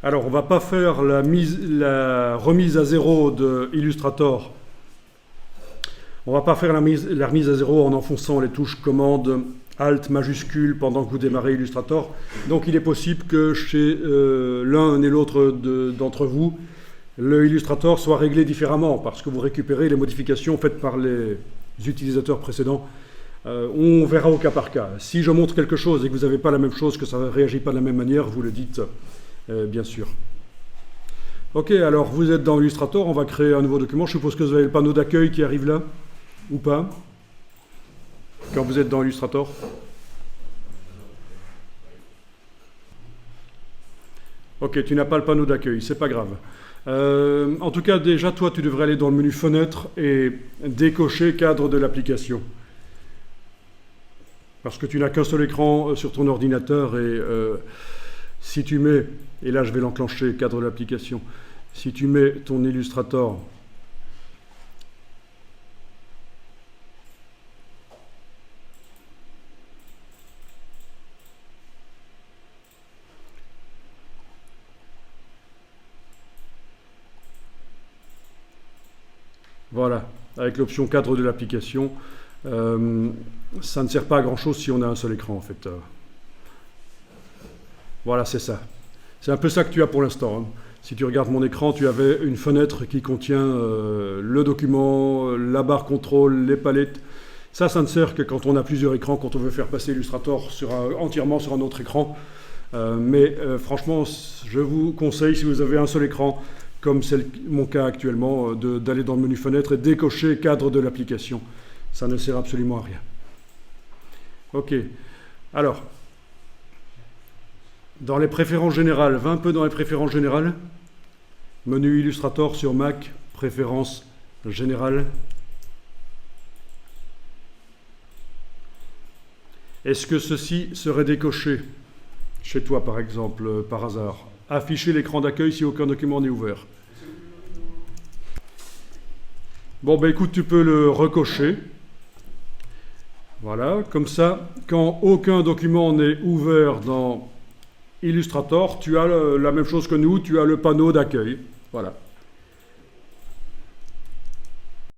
Alors, on ne va pas faire la remise à zéro de Illustrator. On ne va pas faire la remise à zéro en enfonçant les touches commande Alt majuscule pendant que vous démarrez Illustrator. Donc, il est possible que chez l'un et l'autre d'entre vous, le Illustrator soit réglé différemment parce que vous récupérez les modifications faites par les utilisateurs précédents. On verra au cas par cas. Si je montre quelque chose et que vous n'avez pas la même chose, que ça ne réagit pas de la même manière, vous le dites, bien sûr. Ok, alors vous êtes dans Illustrator, on va créer un nouveau document. Je suppose que vous avez le panneau d'accueil qui arrive là, ou pas, quand vous êtes dans Illustrator. Ok, tu n'as pas le panneau d'accueil, c'est pas grave. En tout cas, déjà, toi, tu devrais aller dans le menu Fenêtre et décocher cadre de l'application. Parce que tu n'as qu'un seul écran sur ton ordinateur et si tu mets, et là je vais l'enclencher, cadre de l'application, si tu mets ton Illustrator voilà, avec l'option cadre de l'application, ça ne sert pas à grand chose si on a un seul écran en fait. Voilà, c'est ça. C'est un peu ça que tu as pour l'instant. Hein. Si tu regardes mon écran, tu avais une fenêtre qui contient le document, la barre contrôle, les palettes. Ça ne sert que quand on a plusieurs écrans, quand on veut faire passer Illustrator entièrement sur un autre écran. Mais franchement, je vous conseille, si vous avez un seul écran, comme c'est mon cas actuellement, d'aller dans le menu fenêtre et décocher cadre de l'application. Ça ne sert absolument à rien. Ok. Alors, dans les préférences générales, va un peu dans les préférences générales. Menu Illustrator sur Mac, préférences générales. Est-ce que ceci serait décoché chez toi, par exemple, par hasard? Afficher l'écran d'accueil si aucun document n'est ouvert. Bon, ben écoute, tu peux le recocher. Voilà, comme ça, quand aucun document n'est ouvert dans Illustrator, tu as la même chose que nous, tu as le panneau d'accueil. Voilà.